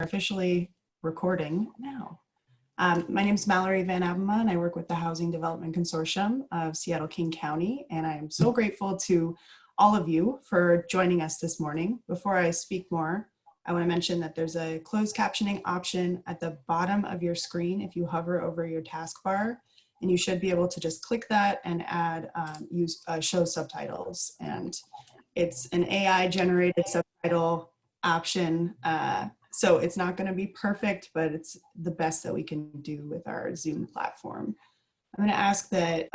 Officially recording now. My name is Mallory Van Abema, and I work with the Housing Development Consortium of Seattle-King County, and I am so grateful to all of you for joining us this morning. Before I speak more, I want to mention that there's a closed captioning option at the bottom of your screen if you hover over your taskbar, and you should be able to just click that and add show subtitles. And it's an AI-generated subtitle option. So it's not going to be perfect, but it's the best that we can do with our Zoom platform. I'm going to ask that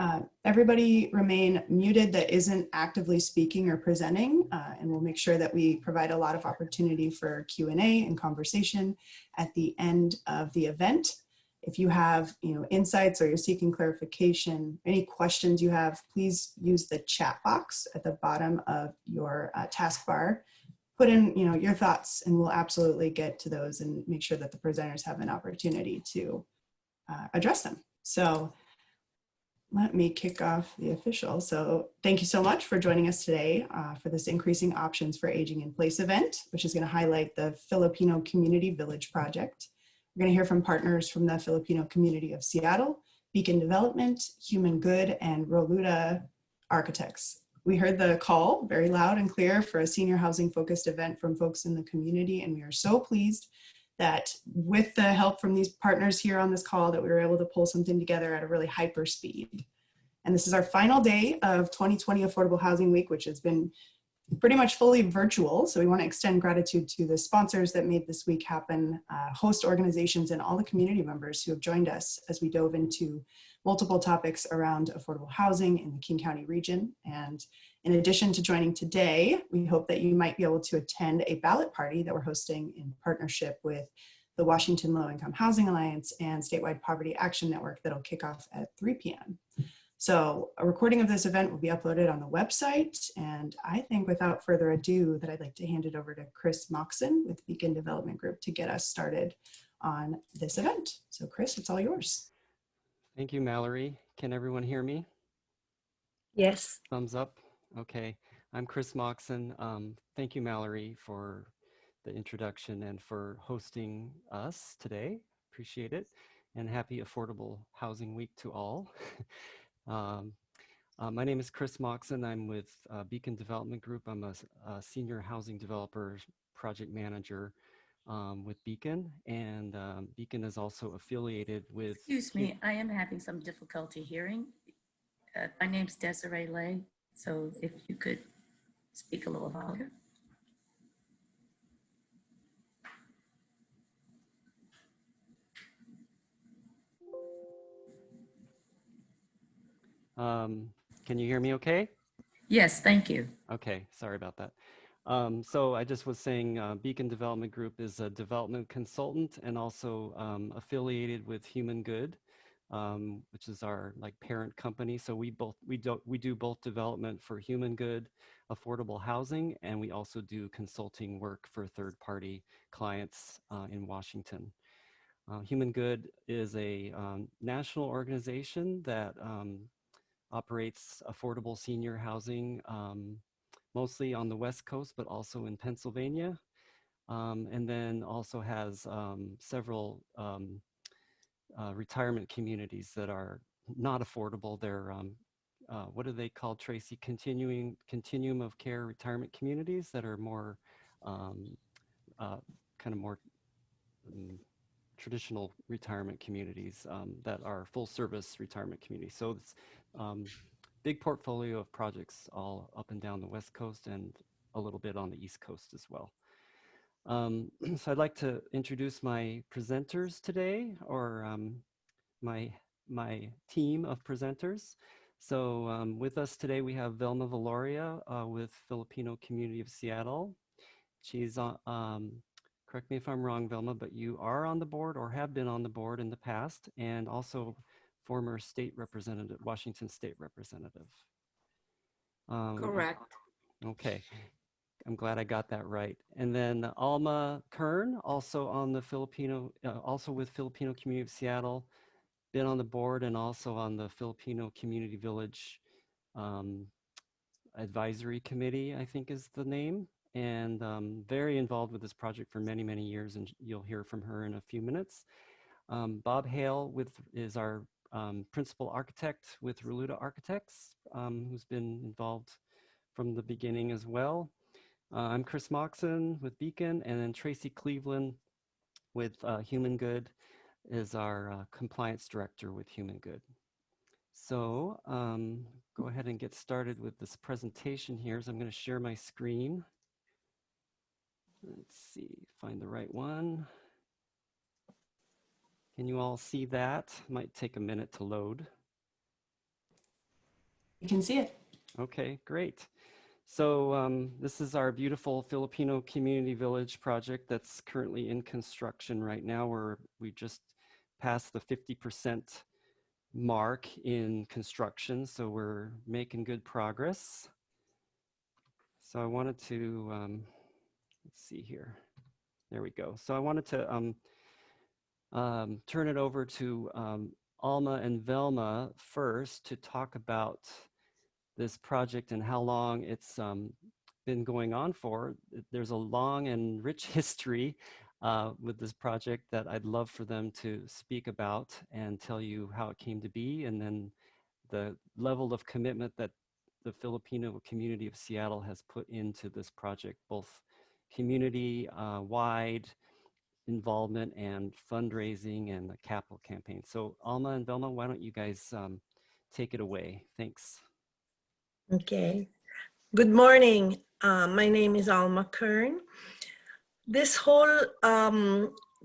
everybody remain muted that isn't actively speaking or presenting, and we'll make sure that we provide a lot of opportunity for Q&A and conversation at the end of the event. If you have insights or you're seeking clarification, any questions you have, please use the chat box at the bottom of your taskbar. Put in your thoughts, and we'll absolutely get to those and make sure that the presenters have an opportunity to address them. So let me kick off the official. So thank you so much for joining us today for this Increasing Options for Aging in Place event, which is going to highlight the Filipino Community Village project. We're going to hear from partners from the Filipino community of Seattle, Beacon Development, HumanGood, and Rolluda Architects. We heard the call very loud and clear for a senior housing focused event from folks in the community, and we are so pleased that with the help from these partners here on this call that we were able to pull something together at a really hyper speed. And this is our final day of 2020 Affordable Housing Week, which has been pretty much fully virtual. So we want to extend gratitude to the sponsors that made this week happen, host organizations, and all the community members who have joined us as we dove into multiple topics around affordable housing in the King County region. And in addition to joining today, we hope that you might be able to attend a ballot party that we're hosting in partnership with the Washington Low Income Housing Alliance and Statewide Poverty Action Network that'll kick off at 3 p.m. So a recording of this event will be uploaded on the website. And I think without further ado that I'd like to hand it over to Chris Moxon with Beacon Development Group to get us started on this event. So Chris, it's all yours. Thank you, Mallory. Can everyone hear me? Yes. Thumbs up. Okay. I'm Chris Moxon. Thank you, Mallory, for the introduction and for hosting us today. Appreciate it. And happy Affordable Housing Week to all. My name is Chris Moxon. I'm with Beacon Development Group. I'm a senior housing developer project manager with Beacon, and Beacon is also affiliated with... Excuse me, I am having some difficulty hearing. My name's Desiree Lay, so if you could speak a little louder. Can you hear me okay? Yes, thank you. Okay, sorry about that. So I just was saying Beacon Development Group is a development consultant and also affiliated with HumanGood, which is our parent company. So we do both development for HumanGood Affordable Housing, and we also do consulting work for third-party clients in Washington. HumanGood is a national organization that operates affordable senior housing, mostly on the West Coast, but also in Pennsylvania, and then also has several retirement communities that are not affordable. They're, what are they called, Tracy? Continuum of care retirement communities that are more, kind of more traditional retirement communities that are full service retirement communities. So it's big portfolio of projects all up and down the West Coast and a little bit on the East Coast as well. So I'd like to introduce my presenters today, or my team of presenters. So with us today we have Velma Veloria with Filipino Community of Seattle. She's correct me if I'm wrong, Velma, but you are on the board or have been on the board in the past, and also former state representative, Washington state representative. Correct. Okay, I'm glad I got that right. And then Alma Kern, also on the also with Filipino Community of Seattle, been on the board and also on the Filipino Community Village Advisory Committee, I think is the name. and very involved with this project for many, many years, and you'll hear from her in a few minutes. Bob Hale is our principal architect with Rolluda Architects, who's been involved from the beginning as well. I'm Chris Moxon with Beacon, and then Tracy Cleveland with HumanGood is our compliance director with HumanGood. So go ahead and get started with this presentation here. So I'm going to share my screen. Let's see, find the right one. Can you all see that? Might take a minute to load. You can see it. Okay, great. So this is our beautiful Filipino Community Village project that's currently in construction right now, where we just passed the 50% mark in construction. So we're making good progress. So I wanted to, let's see here. There we go. So I wanted to turn it over to Alma and Velma first to talk about this project and how long it's been going on for. There's a long and rich history with this project that I'd love for them to speak about and tell you how it came to be, and then the level of commitment that the Filipino community of Seattle has put into this project, both community-wide involvement and fundraising and the capital campaign. So Alma and Velma, why don't you guys take it away? Thanks. Okay. Good morning. My name is Alma Kern. This whole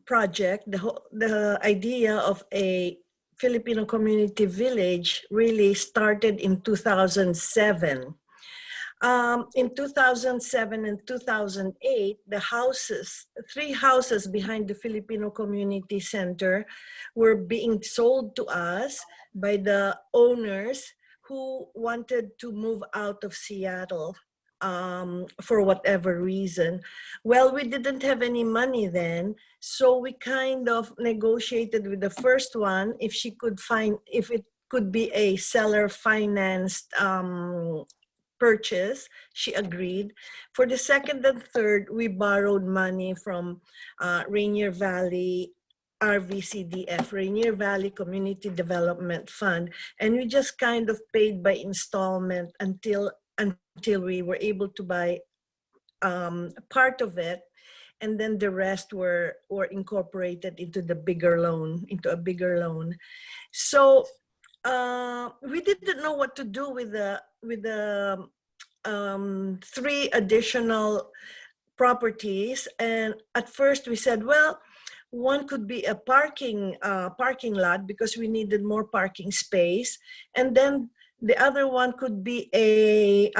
project, the idea of a Filipino Community Village really started in 2007. In 2007 and 2008, the houses, 3 houses behind the Filipino Community Center were being sold to us by the owners who wanted to move out of Seattle for whatever reason. Well, we didn't have any money then, so we kind of negotiated with the first one if she could find, if it could be a seller financed purchase. She agreed. For the second and third, we borrowed money from Rainier Valley RVCDF, Rainier Valley Community Development Fund, and we just kind of paid by installment until we were able to buy part of it, and then the rest were incorporated into the bigger loan, into a bigger loan. So we didn't know what to do with the 3 additional properties, and at first we said, well, one could be a parking lot because we needed more parking space, and then the other one could be a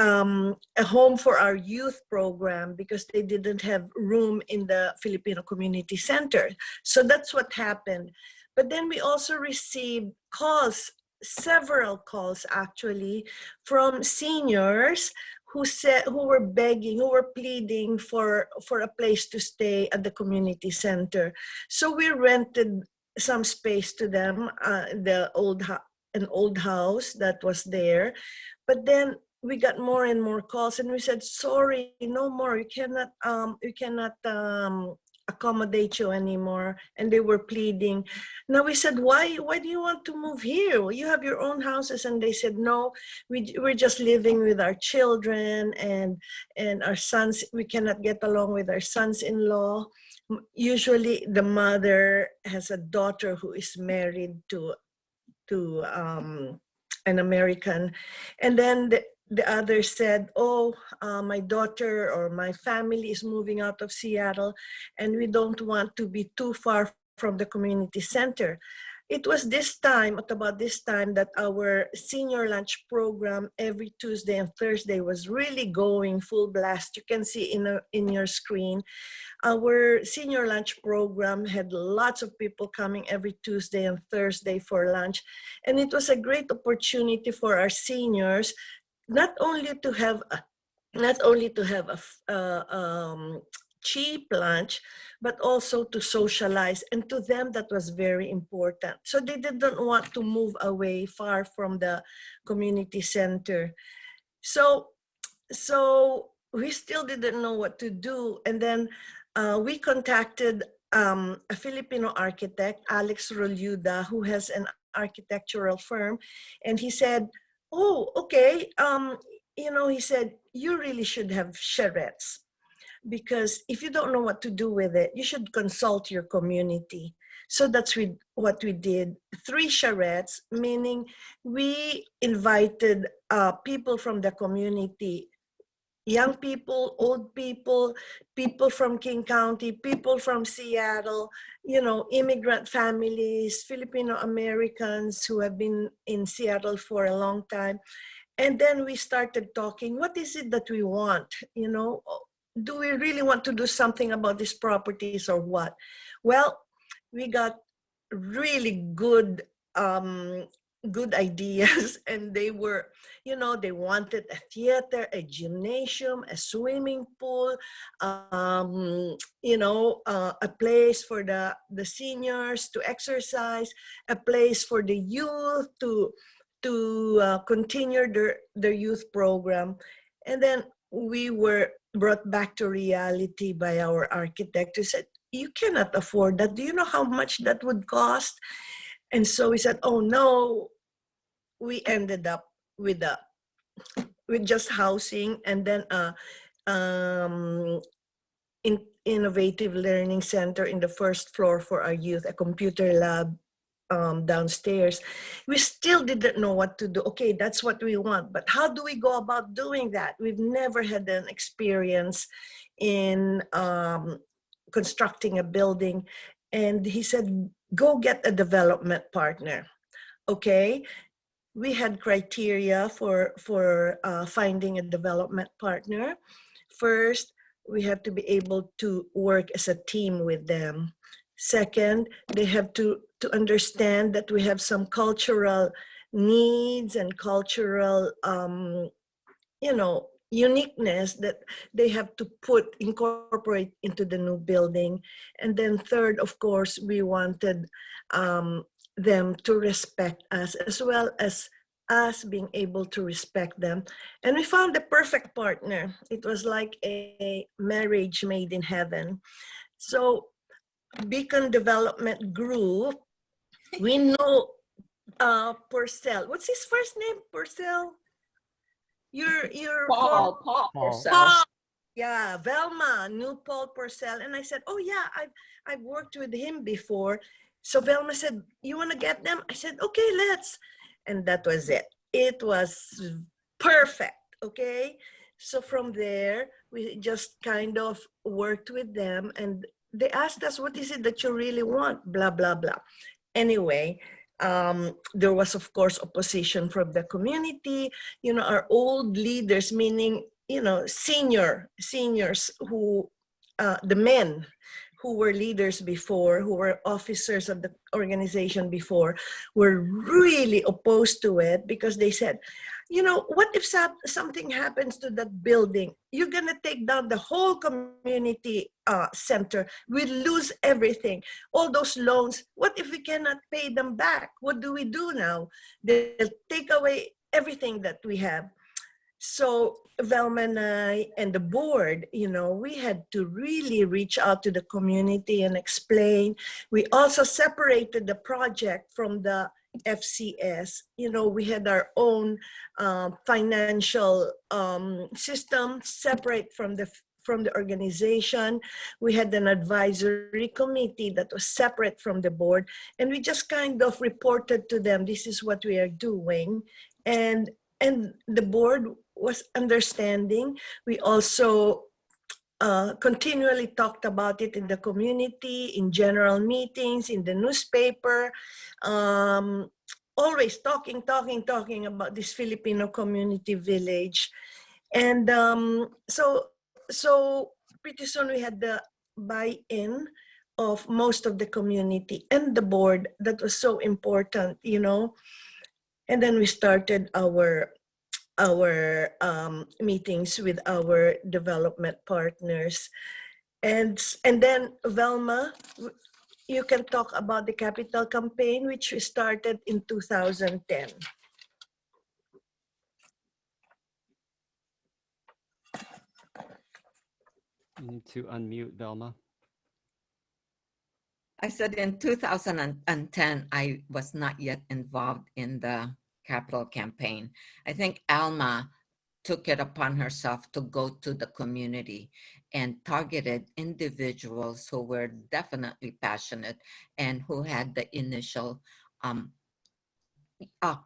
home for our youth program because they didn't have room in the Filipino Community Center. So that's what happened. But then we also received calls, several calls actually, from seniors who were begging, who were pleading for a place to stay at the community center. So we rented some space to them, an old house that was there. But then we got more and more calls, and we said, sorry, no more. We cannot accommodate you anymore. And they were pleading. Now we said, why do you want to move here? You have your own houses. And they said, no, we're just living with our children and our sons. We cannot get along with our sons-in-law. Usually the mother has a daughter who is married to an American. And then the other said, oh, my daughter or my family is moving out of Seattle and we don't want to be too far from the community center. It was at about this time that our senior lunch program every Tuesday and Thursday was really going full blast. You can see in your screen, our senior lunch program had lots of people coming every Tuesday and Thursday for lunch. And it was a great opportunity for our seniors not only to have a cheap lunch, but also to socialize. And to them, that was very important. So they didn't want to move away far from the community center. So we still didn't know what to do. And then we contacted a Filipino architect, Alex Rolluda, who has an architectural firm. And he said, oh, okay. You know, he said, you really should have charrettes, because if you don't know what to do with it, you should consult your community. So that's what we did. 3 charrettes, meaning we invited people from the community, young people, old people, people from King County, people from Seattle, you know, immigrant families, Filipino Americans who have been in Seattle for a long time. And then we started talking, what is it that we want? You know, do we really want to do something about these properties or what? Well, we got really good good ideas, and they were, you know, they wanted a theater, a gymnasium, a swimming pool, you know, a place for the seniors to exercise, a place for the youth to continue their youth program. And then we were brought back to reality by our architect, who said, you cannot afford that. Do you know how much that would cost? And so we said, oh no. We ended up with just housing, and then innovative learning center in the first floor for our youth, a computer lab downstairs. We still didn't know what to do. Okay, that's what we want, but how do we go about doing that? We've never had an experience in constructing a building. And he said, go get a development partner. Okay, we had criteria for finding a development partner. First, we have to be able to work as a team with them. Second, they have to understand that we have some cultural needs and cultural, you know, uniqueness that they have to incorporate into the new building. And then third, of course, we wanted them to respect us, as well as us being able to respect them. And we found the perfect partner. It was like a marriage made in heaven. So Beacon Development grew. We know Purcell. What's his first name? Purcell? Your Paul Paul. Purcell. Paul. Yeah, Velma knew Paul Purcell. And I said, oh yeah, I've worked with him before. So Velma said, you want to get them? I said, okay, let's. And that was it. It was perfect, okay? So from there, we just kind of worked with them, and they asked us, what is it that you really want? Blah, blah, blah. Anyway, there was, of course, opposition from the community. You know, our old leaders, meaning, you know, seniors who, the men who were leaders before, who were officers of the organization before, were really opposed to it, because they said, you know, what if something happens to that building? You're gonna take down the whole community center. We lose everything. All those loans, what if we cannot pay them back? What do we do now? They'll take away everything that we have. So Velma and I and the board, you know, we had to really reach out to the community and explain. We also separated the project from the FCS. You know, we had our own financial system separate from the organization. We had an advisory committee that was separate from the board, and we just kind of reported to them, this is what we are doing. And the board was understanding. We also continually talked about it in the community, in general meetings, in the newspaper, always talking about this Filipino Community Village. And so pretty soon we had the buy-in of most of the community and the board. That was so important, you know. And then we started our meetings with our development partners. And then Velma, you can talk about the capital campaign, which we started in 2010. You need to unmute Velma. I said in 2010, I was not yet involved in the capital campaign. I think Alma took it upon herself to go to the community and targeted individuals who were definitely passionate and who had the initial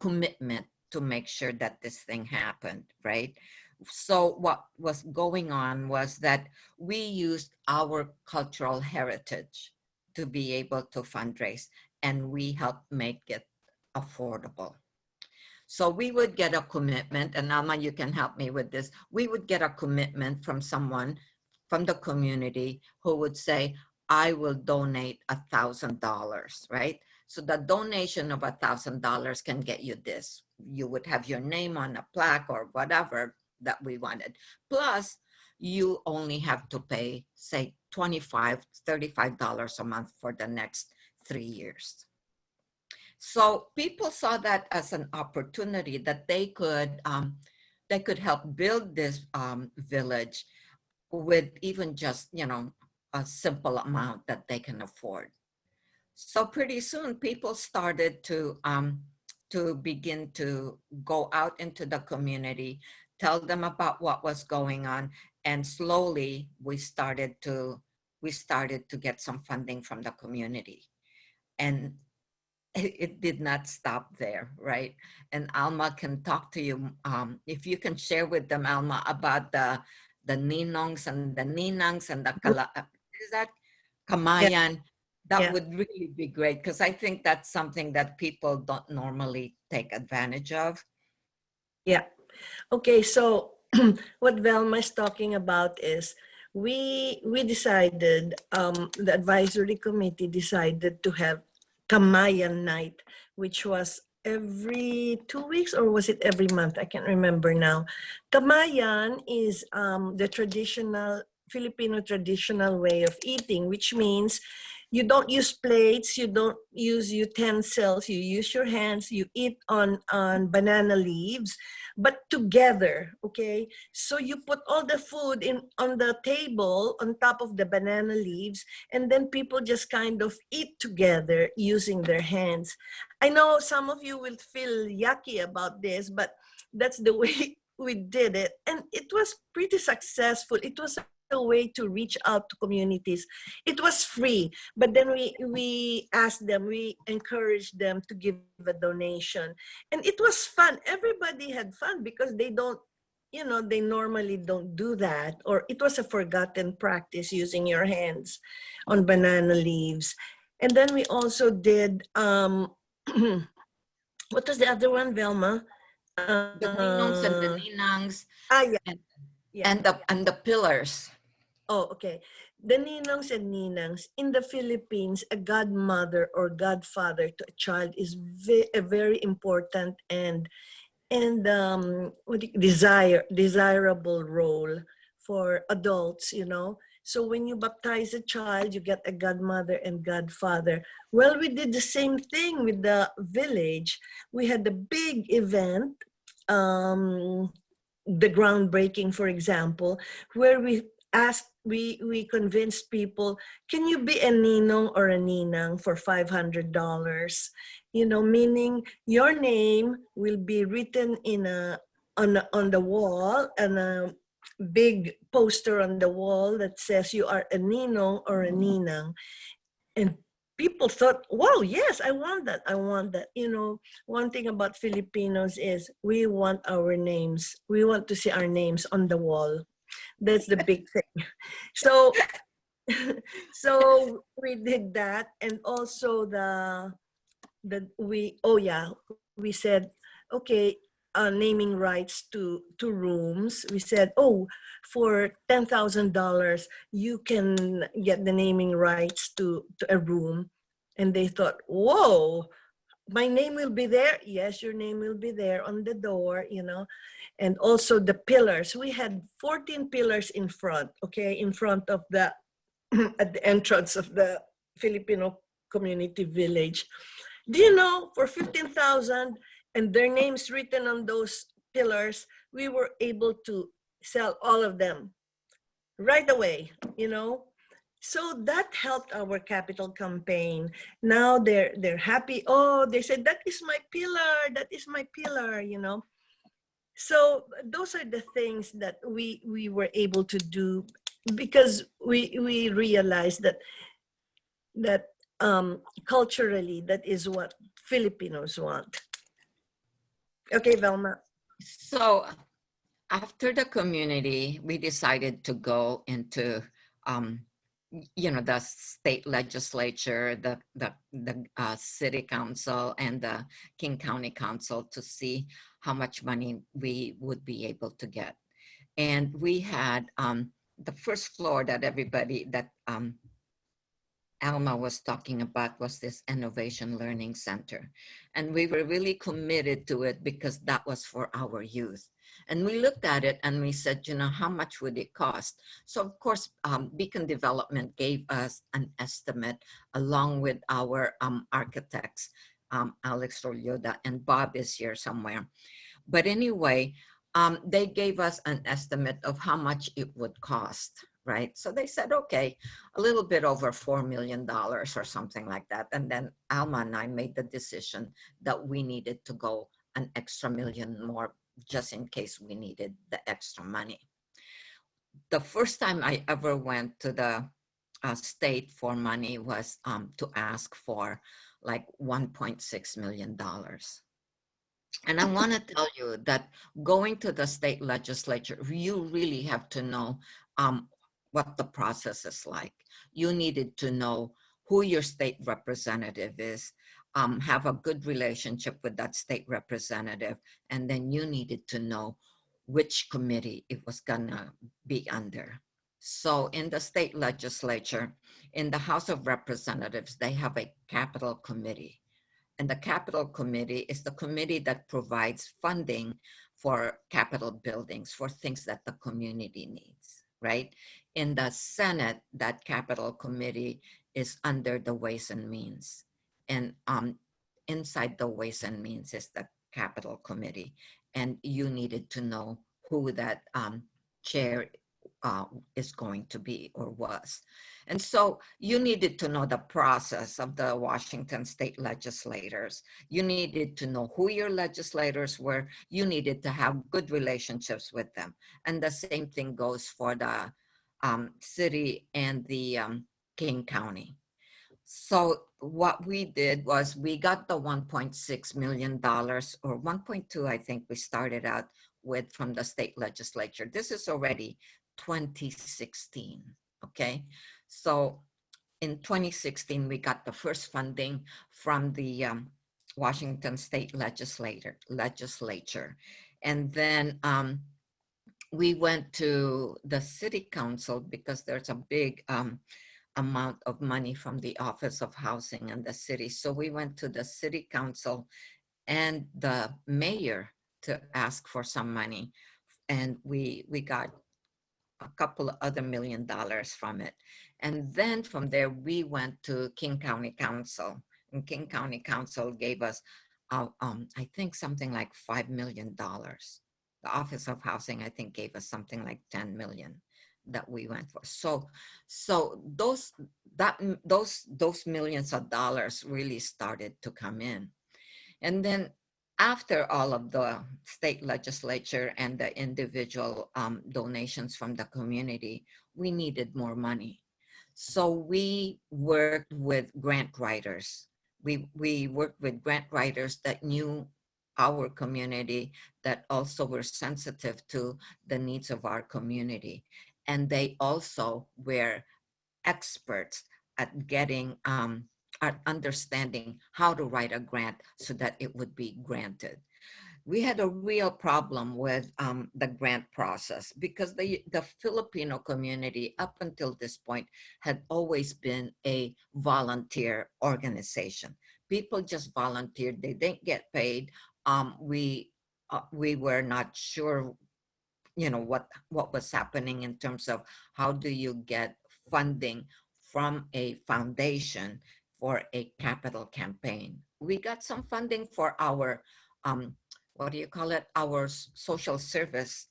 commitment to make sure that this thing happened, right? So what was going on was that we used our cultural heritage to be able to fundraise, and we helped make it affordable. So we would get a commitment, and Alma, you can help me with this. We would get a commitment from someone from the community who would say, I will donate $1,000, right? So the donation of $1,000 can get you this. You would have your name on a plaque or whatever that we wanted. Plus, you only have to pay, say, $25, $35 a month for the next 3 years. So people saw that as an opportunity that they could help build this village with even just, you know, a simple amount that they can afford. So pretty soon people started to begin to go out into the community, tell them about what was going on, and slowly we started to get some funding from the community. And it did not stop there, right? And Alma can talk to you, if you can share with them, Alma, about the ninongs and the ninangs and the is that kamayan? That would really be great, because I think that's something that people don't normally take advantage of. Yeah. Okay, so what Velma is talking about is we decided, the advisory committee decided to have Kamayan night, which was every 2 weeks, or was it every month? I can't remember now. Kamayan is the traditional Filipino traditional way of eating, which means you don't use plates, you don't use utensils, you use your hands, you eat on banana leaves, but together, okay? So you put all the food on the table on top of the banana leaves, and then people just kind of eat together using their hands. I know some of you will feel yucky about this, but that's the way we did it. And it was pretty successful. It was a way to reach out to communities. It was free, but then we asked them, we encouraged them to give a donation, and it was fun. Everybody had fun because they don't, you know, they normally don't do that, or it was a forgotten practice using your hands on banana leaves. And then we also did what was the other one, Velma? The ninongs and the ninangs, Yeah. and the pillars. Oh, okay. The ninongs and ninangs in the Philippines, a godmother or godfather to a child is a very important and desirable role for adults, you know. So when you baptize a child, you get a godmother and godfather. Well, we did the same thing with the village. We had a big event, the groundbreaking, for example, where we convinced people, can you be a ninong or a ninang for $500? You know, meaning your name will be written on the wall, and a big poster on the wall that says you are a ninong or a ninang. And people thought, wow, yes, I want that. I want that. You know, one thing about Filipinos is we want our names. We want to see our names on the wall. That's the big thing. So, so we did that. And also we said, okay, naming rights to rooms. We said, oh, for $10,000, you can get the naming rights to a room. And they thought, whoa, my name will be there. Yes, your name will be there on the door, you know. And also the pillars. We had 14 pillars in front, okay, in front of the, at the entrance of the Filipino Community Village. Do you know, for 15,000 and their names written on those pillars, we were able to sell all of them. right away, So that helped our capital campaign. Now they're happy. Oh, they said, that is my pillar, that is my pillar. So those are the things that we were able to do because we realized that culturally that is what Filipinos want. Okay, Velma. So after the community, we decided to go into, the state legislature, the city council, and the King County Council to see how much money we would be able to get. And we had the first floor that Alma was talking about was this Innovation Learning Center. And we were really committed to it because that was for our youth. And we looked at it and we said, how much would it cost? So of course, Beacon Development gave us an estimate along with our architects, Alex Rolluda, and Bob is here somewhere. But anyway, they gave us an estimate of how much it would cost, right? So they said, okay, a little bit over $4 million or something like that. And then Alma and I made the decision that we needed to go an extra million more just in case we needed the extra money. The first time I ever went to the state for money was to ask for like $1.6 million. And I want to tell you that going to the state legislature, you really have to know what the process is like. You needed to know who your state representative is, have a good relationship with that state representative, and then you needed to know which committee it was gonna be under. So in the state legislature, in the House of Representatives, they have a capital committee. And the capital committee is the committee that provides funding for capital buildings, for things that the community needs, right? In the Senate, that capital committee is under the Ways and Means. And inside the Ways and Means is the capital committee. And you needed to know who that chair is going to be or was. And so you needed to know the process of the Washington state legislators. You needed to know who your legislators were. You needed to have good relationships with them. And the same thing goes for the city and the King County. So what we did was we got the $1.6 million or 1.2, I think we started out with from the state legislature. This is already 2016, okay? So in 2016, we got the first funding from the Washington State Legislature. And then we went to the city council because there's a big amount of money from the Office of Housing and the city. So we went to the city council and the mayor to ask for some money. And we got a couple of other $1 million from it. And then from there, we went to King County Council. And King County Council gave us, I think, something like $5 million. The Office of Housing, I think, gave us something like 10 million that we went for. So those millions of dollars really started to come in. And then after all of the state legislature and the individual donations from the community, we needed more money. So we worked with grant writers. We worked with grant writers that knew our community, that also were sensitive to the needs of our community. And they also were experts at getting at understanding how to write a grant so that it would be granted. We had a real problem with the grant process because the Filipino community up until this point had always been a volunteer organization. People just volunteered, they didn't get paid. We were not sure, what was happening in terms of how do you get funding from a foundation for a capital campaign. We got some funding for our, what do you call it? Our social service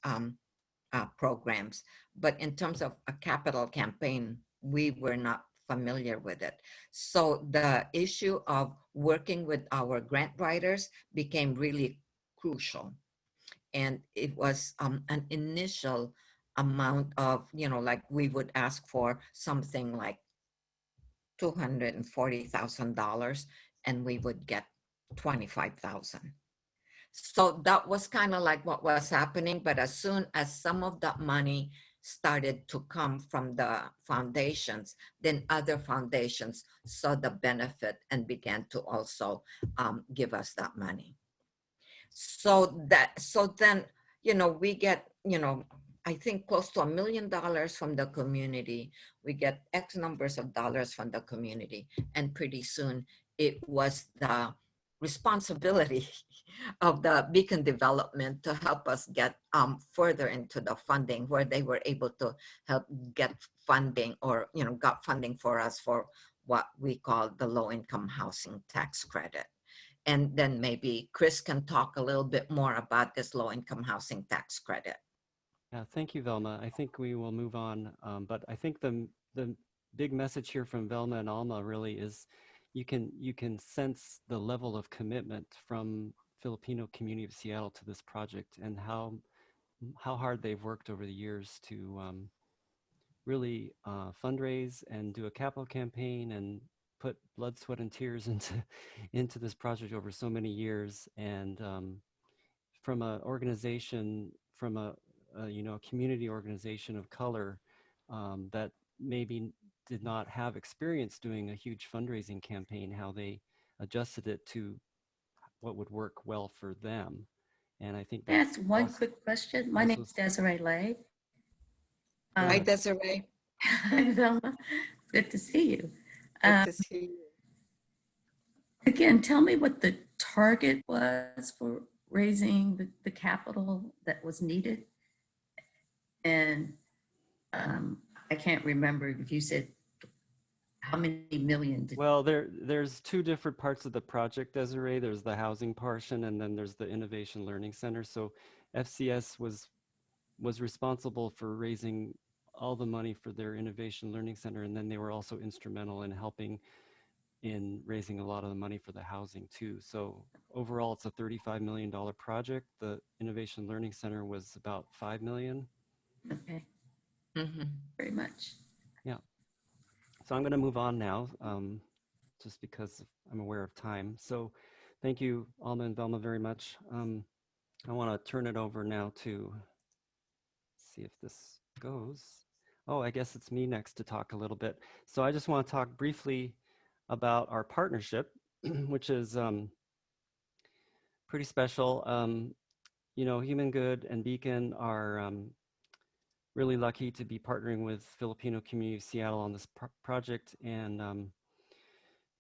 programs. But in terms of a capital campaign, we were not familiar with it. So the issue of working with our grant writers became really crucial. And it was an initial amount of, like we would ask for something like $240,000 and we would get 25,000. So that was kind of like what was happening. But as soon as some of that money started to come from the foundations, then other foundations saw the benefit and began to also give us that money. So then, we get, I think close to $1 million from the community. We get X numbers of dollars from the community. And pretty soon it was the responsibility of the Beacon Development to help us get further into the funding, where they were able to help get funding, or, got funding for us for what we call the low-income housing tax credit. And then maybe Chris can talk a little bit more about this low-income housing tax credit. Yeah, thank you, Velma. I think we will move on, but I think the big message here from Velma and Alma really is you can sense the level of commitment from Filipino Community of Seattle to this project, and how hard they've worked over the years to really fundraise and do a capital campaign and put blood, sweat, and tears into this project over so many years. And from an organization, from a community organization of color that maybe did not have experience doing a huge fundraising campaign, how they adjusted it to what would work well for them. And I think that's one quick question. My name is Desiree Lay. Hi, Desiree. Hi, Velma. Good to see you. Good to see you. Again, tell me what the target was for raising the capital that was needed. And I can't remember if you said how many million. Well, there's two different parts of the project, Desiree. There's the housing portion, and then there's the Innovation Learning Center. So FCS was responsible for raising all the money for their Innovation Learning Center, and then they were also instrumental in helping in raising a lot of the money for the housing too. So overall, it's a $35 million project. The Innovation Learning Center was about $5 million. Okay. Mm-hmm. Very much. Yeah. So I'm going to move on now, just because I'm aware of time. So thank you, Alma and Velma, very much. I want to turn it over now to see if this goes. Oh, I guess it's me next to talk a little bit. So I just want to talk briefly about our partnership, which is pretty special. HumanGood and Beacon are really lucky to be partnering with Filipino Community of Seattle on this project. And,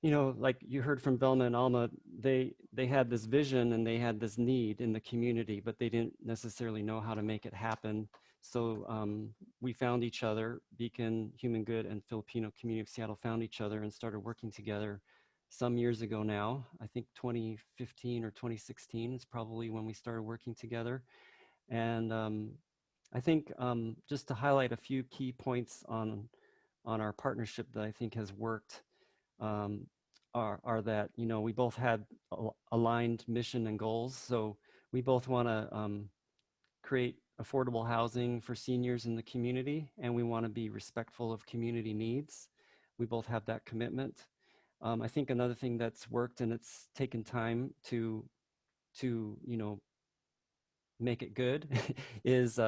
like you heard from Velma and Alma, they had this vision and they had this need in the community, but they didn't necessarily know how to make it happen. So we found each other. Beacon, HumanGood, and Filipino Community of Seattle found each other and started working together some years ago now. I think 2015 or 2016 is probably when we started working together. And I think just to highlight a few key points on our partnership that I think has worked are that, we both had aligned mission and goals. So we both want to create affordable housing for seniors in the community, and we want to be respectful of community needs. We both have that commitment. I think another thing that's worked, and it's taken time to make it good, is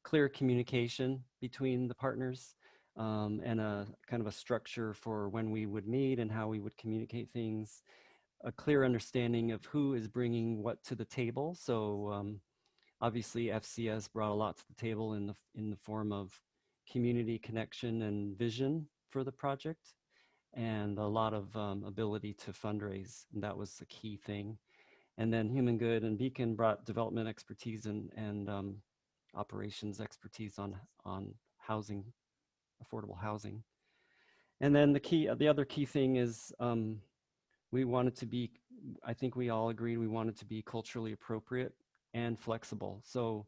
clear communication between the partners, and a kind of a structure for when we would meet and how we would communicate things, a clear understanding of who is bringing what to the table. So obviously FCS brought a lot to the table in the form of community connection and vision for the project, and a lot of ability to fundraise, and that was a key thing. And then HumanGood and Beacon brought development expertise and operations expertise on housing, affordable housing. And then the other key thing is we wanted to be, I think we all agreed, we wanted to be culturally appropriate and flexible. So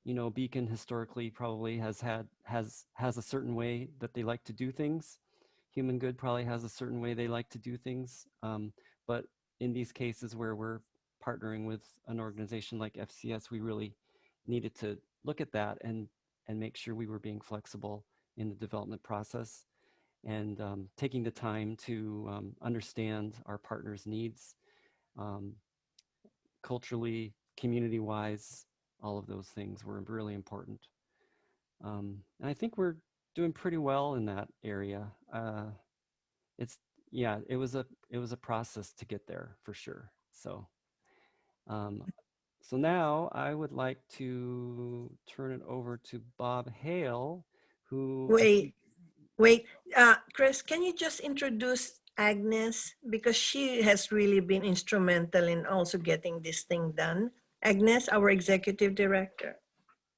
you know, Beacon historically probably has a certain way that they like to do things. HumanGood probably has a certain way they like to do things. But in these cases where we're partnering with an organization like FCS, we really needed to look at that and make sure we were being flexible in the development process and taking the time to understand our partners' needs, um, culturally, community-wise. All of those things were really important. And I think we're doing pretty well in that area. It's yeah, it was a process to get there for sure. So so now I would like to turn it over to Bob Hale, who I think. Wait, Chris, can you just introduce Agnes? Because she has really been instrumental in also getting this thing done. Agnes, our executive director.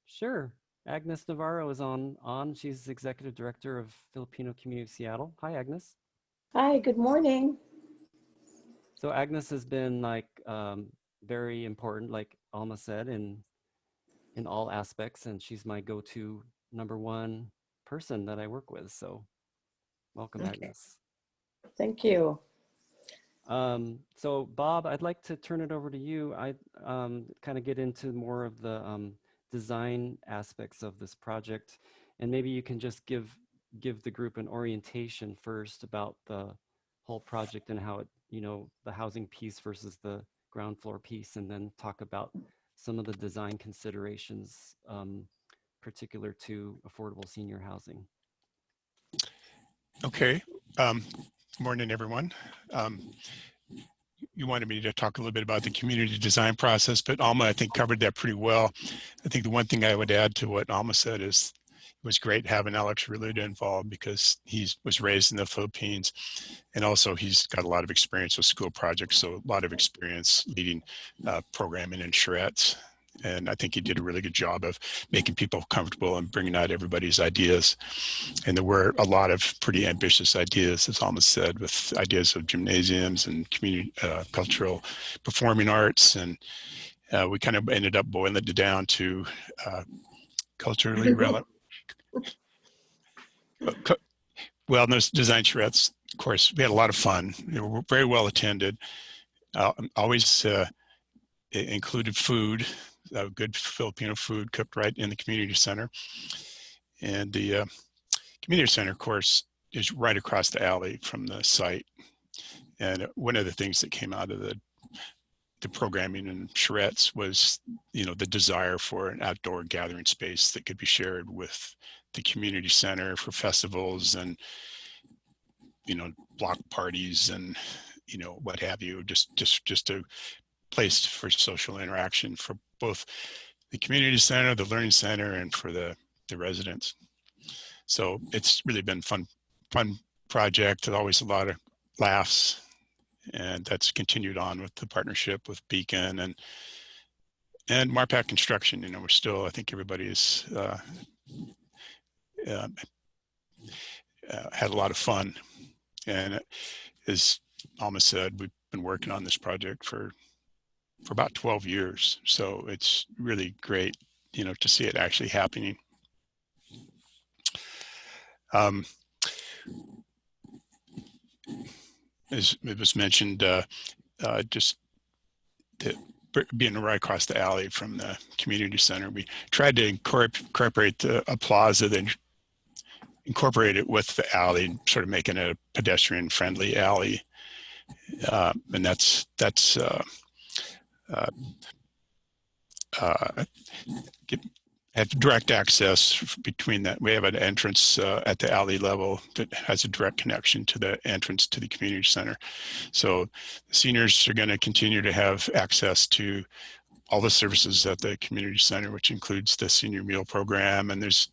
Sure. Agnes Navarro is on. She's executive director of Filipino Community Seattle. Hi, Agnes. Hi, good morning. So Agnes has been like very important, like Alma said, in all aspects, and she's my go-to #1 person that I work with. So welcome, Okay. Agnes. Thank you. So Bob, I'd like to turn it over to you. I kind of get into more of the design aspects of this project, and maybe you can just give the group an orientation first about the whole project and how it, you know, the housing piece versus the ground floor piece, and then talk about some of the design considerations particular to affordable senior housing. Okay. Good morning, everyone. You wanted me to talk a little bit about the community design process, but Alma, I think, covered that pretty well. I think the one thing I would add to what Alma said is it was great having Alex Rolluda involved because he was raised in the Philippines, and also he's got a lot of experience with school projects, so a lot of experience leading programming in charrettes. And I think he did a really good job of making people comfortable and bringing out everybody's ideas. And there were a lot of pretty ambitious ideas, as Alma said, with ideas of gymnasiums and community cultural performing arts. And we kind of ended up boiling it down to culturally relevant wellness design charrettes. Of course, we had a lot of fun. They were very well attended. Always included food, good Filipino food cooked right in the community center. And the community center, of course, is right across the alley from the site. And one of the things that came out of the programming and charrettes was, you know, the desire for an outdoor gathering space that could be shared with the community center for festivals and, you know, block parties and, you know, what have you, just a place for social interaction for both the community center, the learning center, and for the residents. So it's really been fun project. There's always a lot of laughs, and that's continued on with the partnership with Beacon and Marpac Construction. You know, we're still, I think everybody's had a lot of fun. And as Alma said, we've been working on this project for about 12 years. So it's really great, you know, to see it actually happening. As it was mentioned, just being right across the alley from the community center, we tried to incorporate a plaza, then incorporate it with the alley, sort of making it a pedestrian-friendly alley, and that's have direct access between that. We have an entrance at the alley level that has a direct connection to the entrance to the community center. So the seniors are going to continue to have access to all the services at the community center, which includes the senior meal program, and there's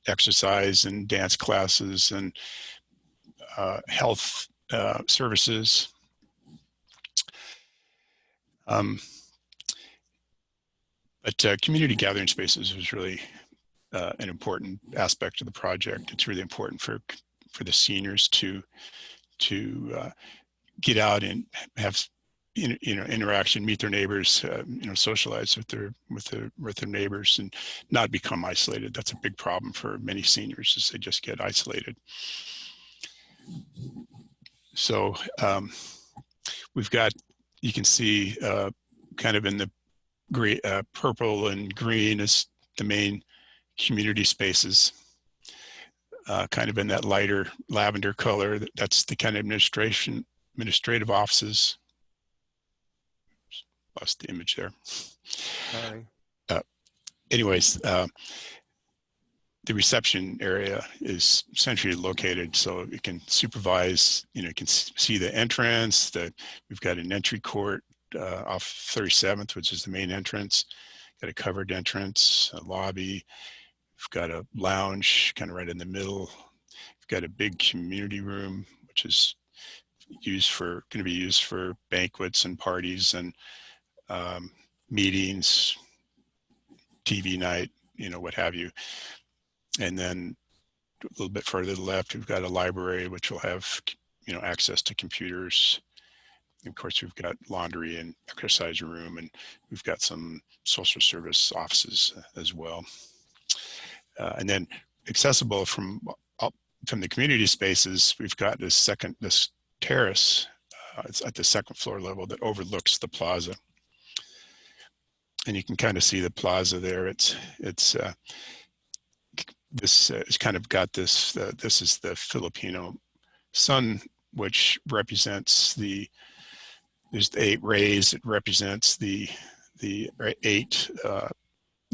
exercise and dance classes and health services. But community gathering spaces was really an important aspect of the project. It's really important for the seniors to get out and have interaction, meet their neighbors, socialize with their neighbors, and not become isolated. That's a big problem for many seniors, is they just get isolated. So we've got, you can see kind of in the gray, purple and green is the main community spaces. Kind of in that lighter lavender color, that's the kind of administrative offices. Lost the image there. Sorry. Anyways, the reception area is centrally located, so you can supervise. You can see the entrance. We've got an entry court off 37th, which is the main entrance. Got a covered entrance, a lobby. We've got a lounge kind of right in the middle. We've got a big community room, which is going to be used for banquets and parties and meetings, TV night, what have you. And then a little bit further to the left, we've got a library, which will have, access to computers. And of course, we've got laundry and exercise room, and we've got some social service offices as well. And then accessible from the community spaces, we've got this terrace. It's at the second floor level that overlooks the plaza. And you can kind of see the plaza there. It's kind of got this. This is the Filipino sun, which represents there's the 8 rays. It represents the 8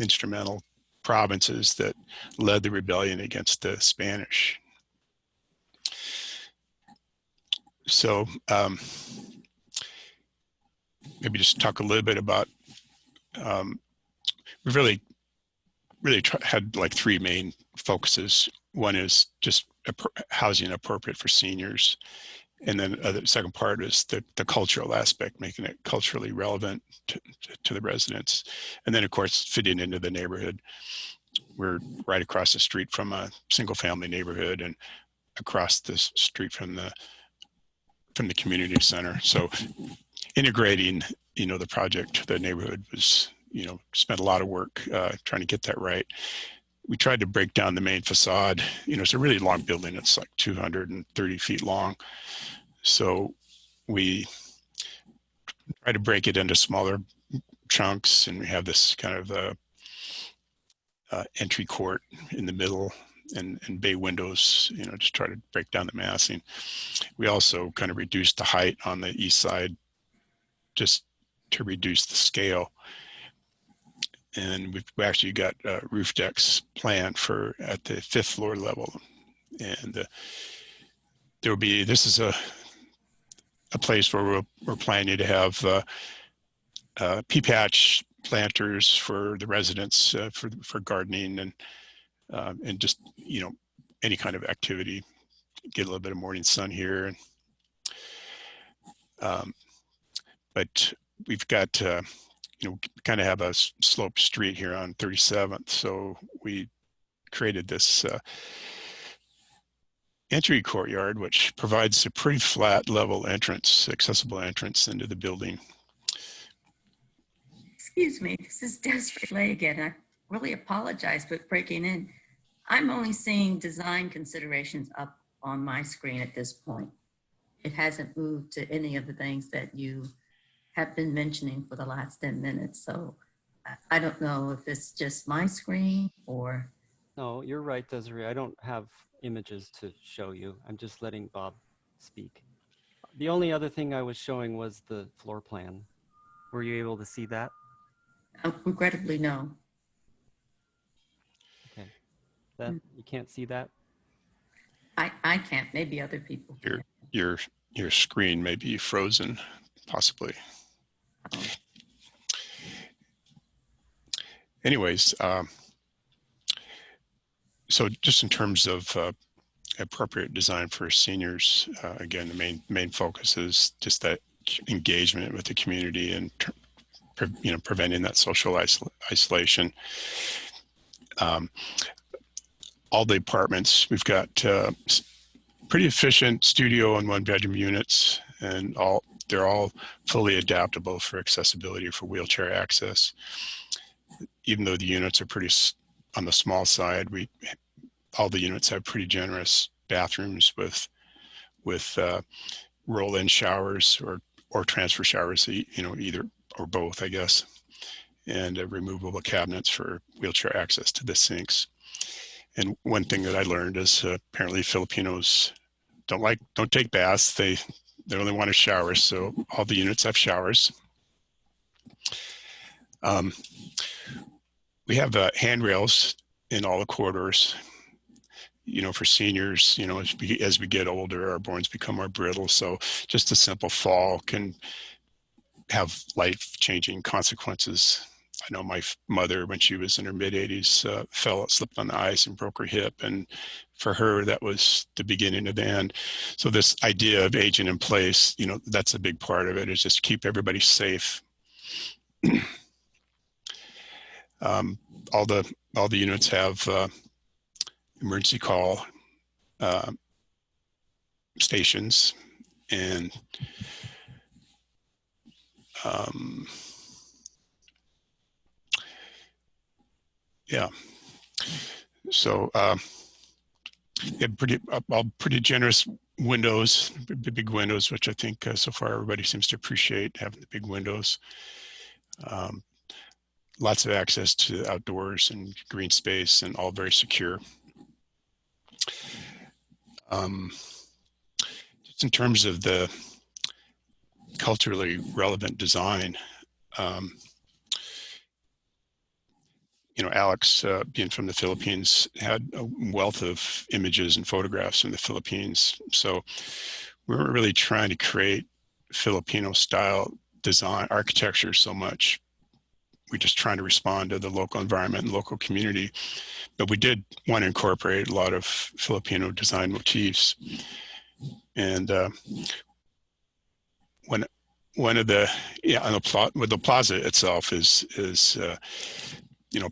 instrumental provinces that led the rebellion against the Spanish. So maybe just talk a little bit about, we've really had like 3 main focuses. One is just housing appropriate for seniors. And then the second part is the cultural aspect, making it culturally relevant to the residents. And then of course, fitting into the neighborhood. We're right across the street from a single family neighborhood and across the street from the community center. So integrating, the project, the neighborhood was, spent a lot of work trying to get that right. We tried to break down the main facade. It's a really long building. It's like 230 feet long. So we try to break it into smaller chunks, and we have this kind of entry court in the middle and bay windows, just try to break down the massing. We also kind of reduced the height on the east side just to reduce the scale. And we've actually got roof decks planned at the 5th floor level. And this is a place where we're planning to have pea patch planters for the residents for gardening and just, any kind of activity, get a little bit of morning sun here. But we've got, kind of have a sloped street here on 37th. So we created this entry courtyard, which provides a pretty flat level entrance, accessible entrance into the building. Excuse me, this is Desiree again. I really apologize for breaking in. I'm only seeing design considerations up on my screen at this point. It hasn't moved to any of the things that you have been mentioning for the last 10 minutes. So I don't know if it's just my screen or. No, you're right, Desiree. I don't have images to show you. I'm just letting Bob speak. The only other thing I was showing was the floor plan. Were you able to see that? Regrettably, no. Okay. You can't see that? I can't, maybe other people can. Your screen may be frozen, possibly. Anyways, so just in terms of appropriate design for seniors, again, the main focus is just that engagement with the community and preventing that social isolation. All the apartments, we've got pretty efficient studio and 1-bedroom units, and they're all fully adaptable for accessibility for wheelchair access. Even though the units are pretty on the small side, all the units have pretty generous bathrooms with roll-in showers or transfer showers, either or both, I guess, and removable cabinets for wheelchair access to the sinks. And one thing that I learned is apparently Filipinos don't take baths. They only want a shower, so all the units have showers. We have handrails in all the corridors. For seniors, as we get older, our bones become more brittle. So just a simple fall can have life-changing consequences. I know my mother, when she was in her mid-80s, slipped on the ice and broke her hip. And for her, that was the beginning of the end. So this idea of aging in place, that's a big part of it, is just keep everybody safe. All the units have emergency call stations, and yeah, so pretty generous windows, big windows, which I think so far everybody seems to appreciate, having the big windows. Lots of access to outdoors and green space, and all very secure. Just in terms of the culturally relevant design, Alex, being from the Philippines, had a wealth of images and photographs from the Philippines. So we weren't really trying to create Filipino style design architecture so much. We're just trying to respond to the local environment and local community. But we did want to incorporate a lot of Filipino design motifs. And with the plaza itself is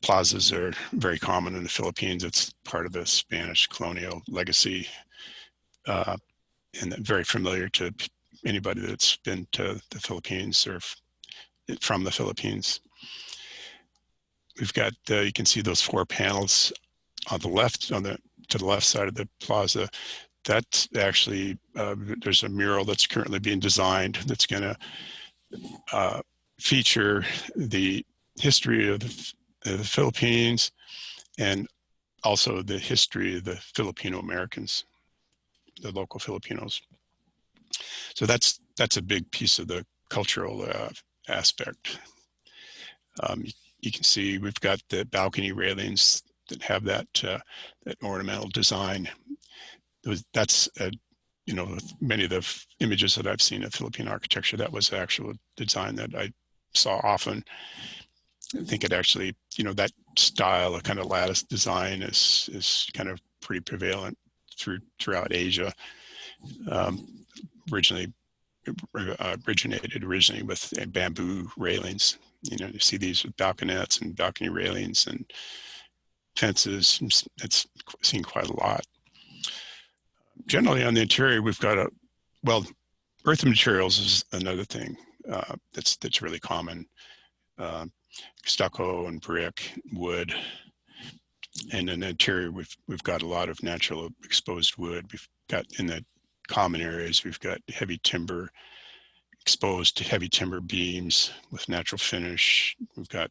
plazas are very common in the Philippines. It's part of the Spanish colonial legacy, and very familiar to anybody that's been to the Philippines or from the Philippines. We've got, you can see those 4 panels on the left, to the left side of the plaza. That's actually, there's a mural that's currently being designed that's going to feature the history of the Philippines, and also the history of the Filipino Americans, the local Filipinos. So that's a big piece of the cultural aspect. You can see we've got the balcony railings that have that ornamental design. That's many of the images that I've seen of Filipino architecture, that was the actual design that I saw often. I think it actually, that style of kind of lattice design is kind of pretty prevalent throughout Asia. Originated with bamboo railings. You see these with balconettes and balcony railings and fences. It's seen quite a lot. Generally on the interior, we've got earth materials is another thing that's really common. Stucco and brick, wood, and in the interior we've got a lot of natural exposed wood. We've got in the common areas, we've got heavy timber, exposed to heavy timber beams with natural finish. We've got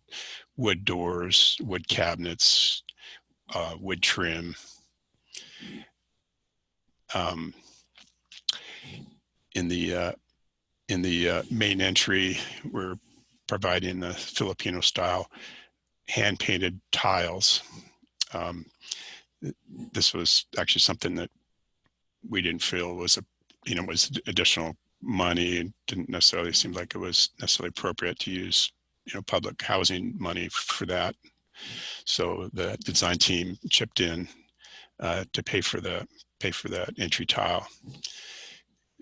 wood doors, wood cabinets, wood trim. In the main entry, we're providing the Filipino style hand-painted tiles. This was actually something that we didn't feel was additional money, and didn't necessarily seem like it was necessarily appropriate to use public housing money for that. So the design team chipped in to pay for that entry tile.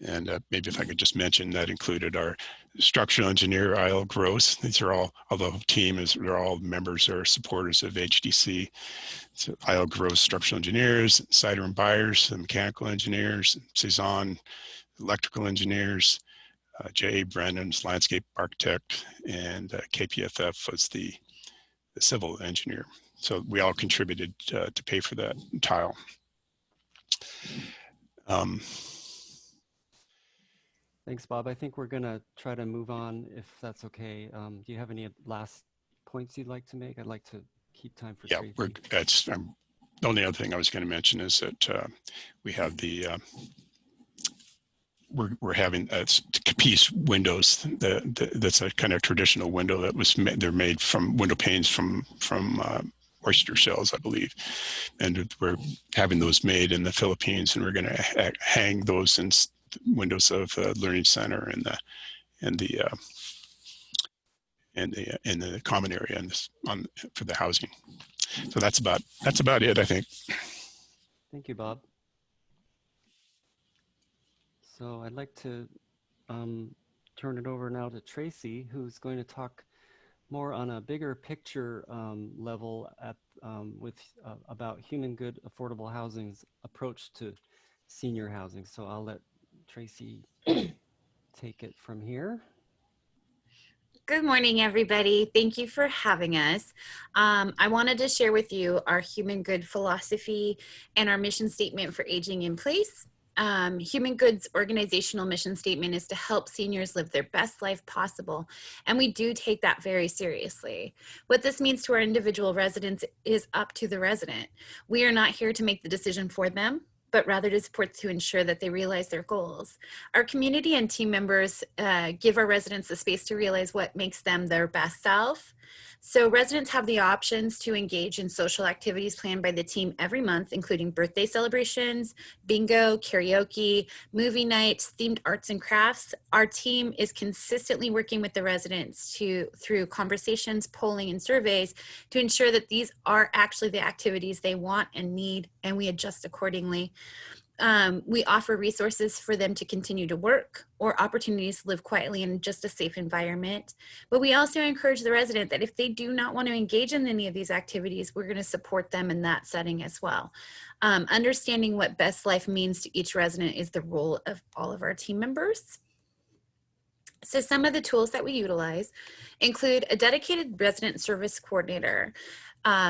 And maybe if I could just mention that included our structural engineer, Isle Gross. These are all, although the team is, they're all members or supporters of HDC. So Isle Gross structural engineers, Sider and Byers, the mechanical engineers, Cezanne, electrical engineers, J.A. Brennan's landscape architect, and KPFF was the civil engineer. So we all contributed to pay for that tile. Thanks, Bob. I think we're gonna try to move on if that's okay. Do you have any last points you'd like to make? I'd like to keep time for Yeah, Tracy. The only other thing I was going to mention is that we have the we're having Capiz windows. That's a kind of traditional window that was they're made from window panes from oyster shells, I believe, and we're having those made in the Philippines, and we're going to hang those in windows of the Learning Center and the common area for the housing. So that's about it, I think. Thank you, Bob. So I'd like to turn it over now to Tracy, who's going to talk more on a bigger picture level about HumanGood Affordable Housing's approach to senior housing. So I'll let Tracy take it from here. Good morning, everybody. Thank you for having us. I wanted to share with you our HumanGood philosophy and our mission statement for aging in place. HumanGood's organizational mission statement is to help seniors live their best life possible, and we do take that very seriously. What this means to our individual residents is up to the resident. We are not here to make the decision for them, but rather to support to ensure that they realize their goals. Our community and team members give our residents the space to realize what makes them their best self. So residents have the options to engage in social activities planned by the team every month, including birthday celebrations, bingo, karaoke, movie nights, themed arts and crafts. Our team is consistently working with the residents through conversations, polling, and surveys to ensure that these are actually the activities they want and need, and we adjust accordingly. We offer resources for them to continue to work or opportunities to live quietly in just a safe environment. But we also encourage the resident that if they do not want to engage in any of these activities, we're going to support them in that setting as well. Understanding what best life means to each resident is the role of all of our team members. So some of the tools that we utilize include a dedicated resident service coordinator.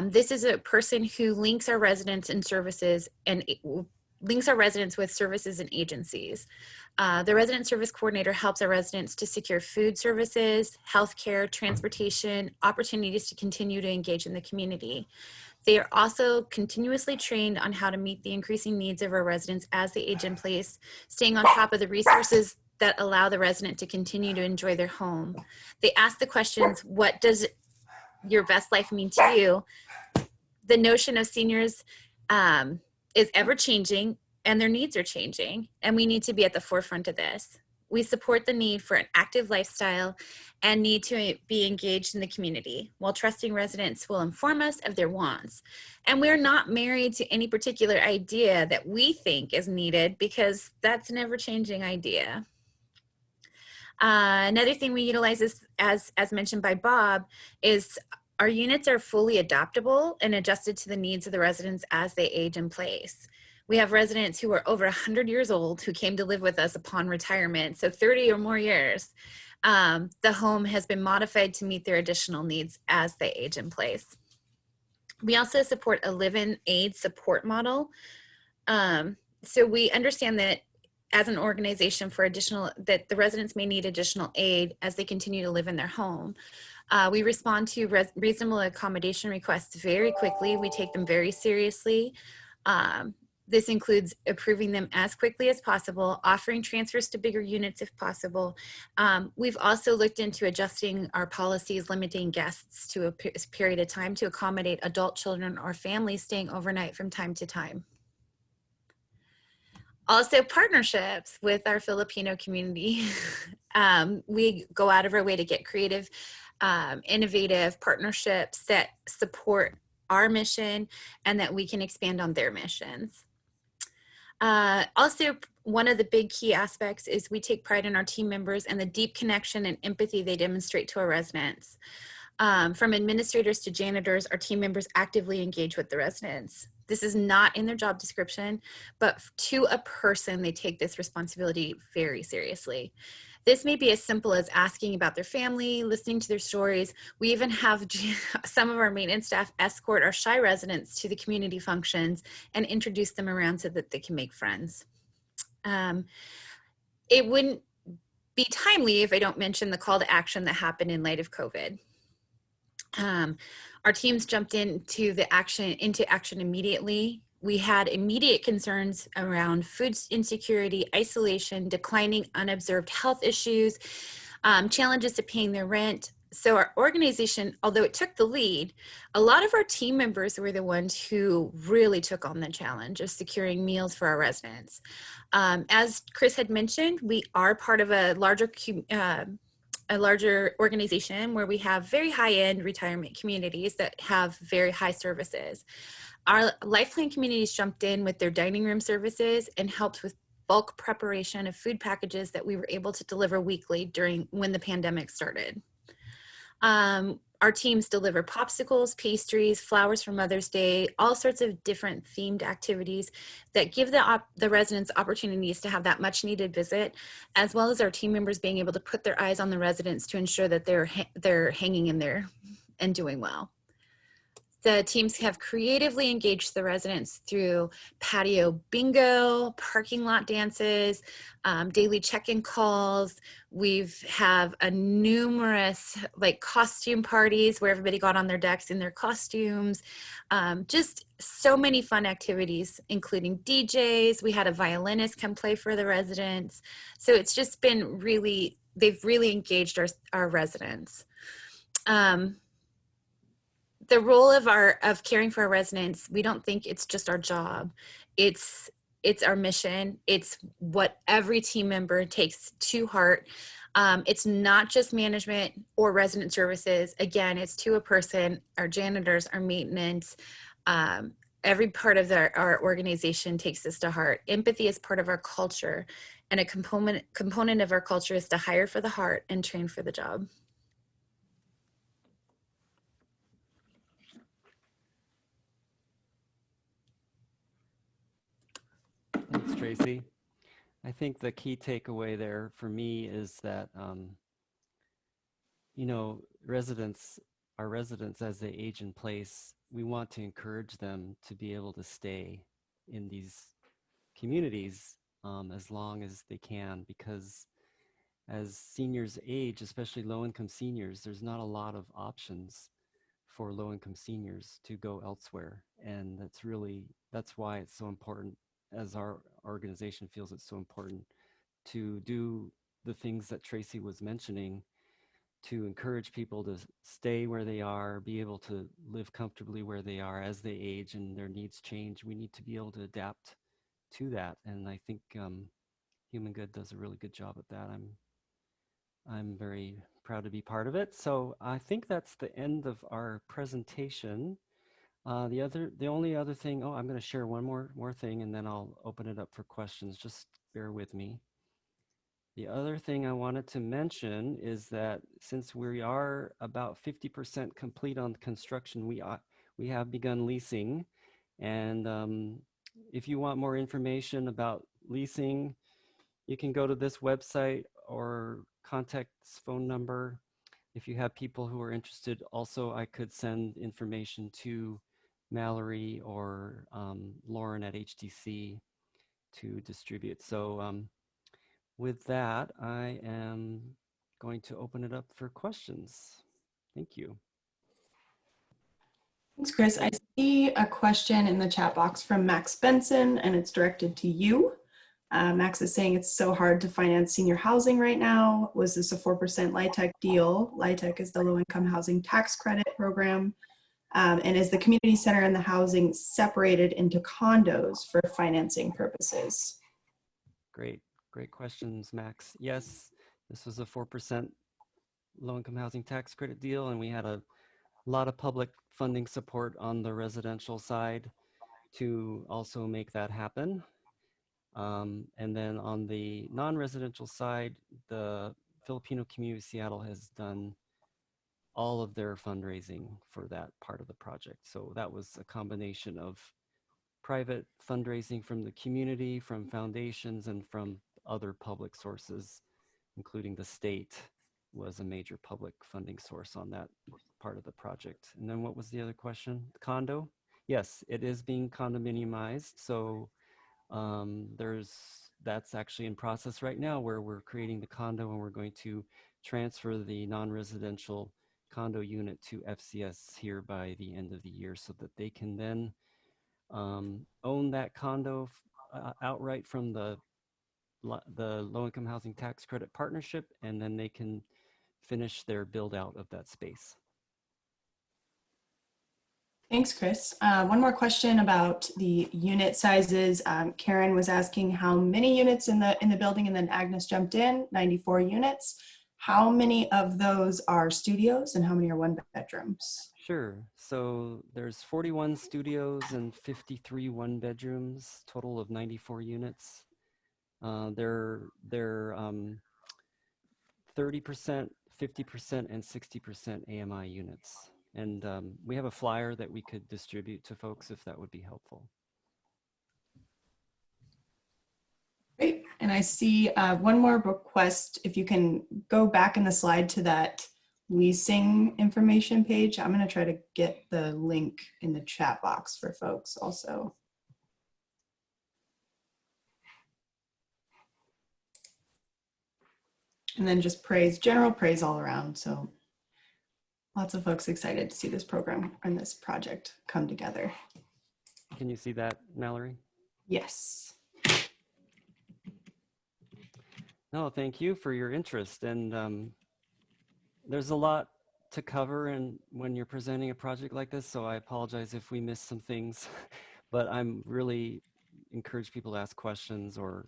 This is a person who links our residents and services and links our residents with services and agencies. The resident service coordinator helps our residents to secure food services, healthcare, transportation, opportunities to continue to engage in the community. They are also continuously trained on how to meet the increasing needs of our residents as they age in place, staying on top of the resources that allow the resident to continue to enjoy their home. They ask the questions, what does your best life mean to you? The notion of seniors is ever changing, and their needs are changing, and we need to be at the forefront of this. We support the need for an active lifestyle and need to be engaged in the community, while trusting residents will inform us of their wants. And we're not married to any particular idea that we think is needed, because that's an ever-changing idea. Another thing we utilize is, as mentioned by Bob, is our units are fully adaptable and adjusted to the needs of the residents as they age in place. We have residents who are over 100 years old who came to live with us upon retirement, so 30 or more years. The home has been modified to meet their additional needs as they age in place. We also support a live-in aid support model. So we understand that as an organization that the residents may need additional aid as they continue to live in their home. We respond to reasonable accommodation requests very quickly. We take them very seriously. This includes approving them as quickly as possible, offering transfers to bigger units if possible. We've also looked into adjusting our policies, limiting guests to a period of time to accommodate adult children or families staying overnight from time to time. Also, partnerships with our Filipino community. We go out of our way to get creative, innovative partnerships that support our mission and that we can expand on their missions. Also, one of the big key aspects is we take pride in our team members and the deep connection and empathy they demonstrate to our residents. From administrators to janitors, our team members actively engage with the residents. This is not in their job description, but to a person, they take this responsibility very seriously. This may be as simple as asking about their family, listening to their stories. We even have some of our maintenance staff escort our shy residents to the community functions and introduce them around so that they can make friends. It wouldn't be timely if I don't mention the call to action that happened in light of COVID. Our teams jumped into action immediately. We had immediate concerns around food insecurity, isolation, declining unobserved health issues, challenges to paying their rent. So our organization, although it took the lead, a lot of our team members were the ones who really took on the challenge of securing meals for our residents. As Chris had mentioned, we are part of a larger organization where we have very high-end retirement communities that have very high services. Our Life Plan communities jumped in with their dining room services and helped with bulk preparation of food packages that we were able to deliver weekly when the pandemic started. Our teams deliver popsicles, pastries, flowers for Mother's Day, all sorts of different themed activities that give the residents opportunities to have that much needed visit, as well as our team members being able to put their eyes on the residents to ensure that they're hanging in there and doing well. The teams have creatively engaged the residents through patio bingo, parking lot dances, daily check-in calls. We've have a numerous costume parties where everybody got on their decks in their costumes. Just so many fun activities, including DJs. We had a violinist come play for the residents. So it's just been they've really engaged our residents. The role of caring for our residents, we don't think it's just our job. It's our mission. It's what every team member takes to heart. It's not just management or resident services. Again, it's to a person, our janitors, our maintenance. Every part of our organization takes this to heart. Empathy is part of our culture, and a component of our culture is to hire for the heart and train for the job. Thanks, Tracy. I think the key takeaway there for me is that, our residents, as they age in place, we want to encourage them to be able to stay in these communities as long as they can, because as seniors age, especially low-income seniors, there's not a lot of options for low-income seniors to go elsewhere. And that's why it's so important, as our organization feels it's so important, to do the things that Tracy was mentioning, to encourage people to stay where they are, be able to live comfortably where they are as they age and their needs change. We need to be able to adapt to that. And I think HumanGood does a really good job at that. I'm very proud to be part of it. So I think that's the end of our presentation. The only other thing, I'm going to share one more thing, and then I'll open it up for questions. Just bear with me. The other thing I wanted to mention is that since we are about 50% complete on construction, we have begun leasing. And if you want more information about leasing, you can go to this website or contact this phone number. If you have people who are interested, also I could send information to Mallory or Lauren at HTC to distribute. So with that, I am going to open it up for questions. Thank you. Thanks, Chris. I see a question in the chat box from Max Benson, and it's directed to you. Max is saying it's so hard to finance senior housing right now. Was this a 4% LIHTC deal? LIHTC is the low-income housing tax credit program. And is the community center and the housing separated into condos for financing purposes? Great questions, Max. Yes, this was a 4% low-income housing tax credit deal, and we had a lot of public funding support on the residential side to also make that happen. And then on the non-residential side, the Filipino Community Seattle has done all of their fundraising for that part of the project. So that was a combination of private fundraising from the community, from foundations, and from other public sources, including the state was a major public funding source on that part of the project. And then what was the other question? Condo? Yes, it is being condominiumized. So that's actually in process right now, where we're creating the condo and we're going to transfer the non-residential condo unit to FCS here by the end of the year, so that they can then own that condo outright from the low-income housing tax credit partnership, and then they can finish their build out of that space. Thanks, Chris. One more question about the unit sizes. Karen was asking how many units in the building, and then Agnes jumped in, 94 units. How many of those are studios and how many are one bedrooms? Sure. So there's 41 studios and 53 one bedrooms, total of 94 units. They're 30%, 50%, and 60% AMI units. And we have a flyer that we could distribute to folks if that would be helpful. Great. And I see one more request. If you can go back in the slide to that leasing information page, I'm going to try to get the link in the chat box for folks also. And then just praise, general praise all around. So lots of folks excited to see this program and this project come together. Can you see that, Mallory? Yes. No, thank you for your interest. And there's a lot to cover and when you're presenting a project like this, so I apologize if we missed some things, but I'm really encourage people to ask questions or,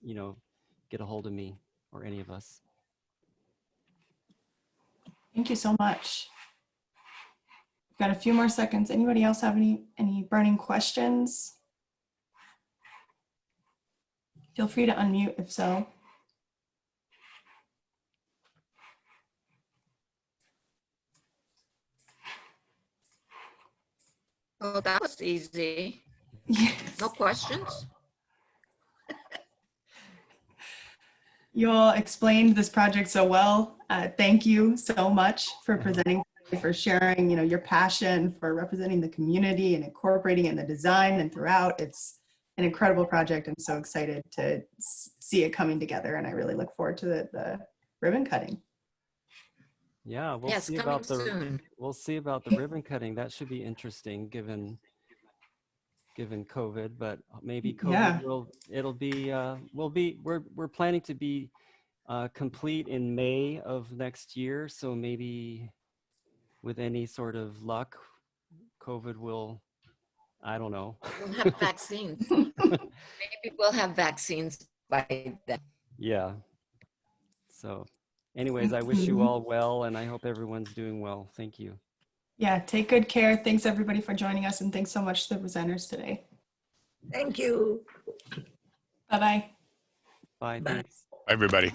you know, get a hold of me or any of us. Thank you so much. We've got a few more seconds. Anybody else have any burning questions? Feel free to unmute if so. Oh, that was easy. Yes. No questions? You all explained this project so well. Thank you so much for presenting, for sharing, you know, your passion for representing the community and incorporating it in the design and throughout. It's an incredible project. I'm so excited to see it coming together, and I really look forward to the ribbon cutting. Yeah, we'll Yes, see coming about the soon. we'll see about the ribbon cutting. That should be interesting given COVID, but maybe COVID we're planning to be complete in May of next year. So maybe with any sort of luck, COVID will, I don't know. We'll have vaccines. Maybe we'll have vaccines by then. Yeah. So anyways, I wish you all well, and I hope everyone's doing well. Thank you. Yeah, take good care. Thanks everybody for joining us, and thanks so much to the presenters today. Thank you. Bye-bye. Bye. Bye. Thanks. Everybody.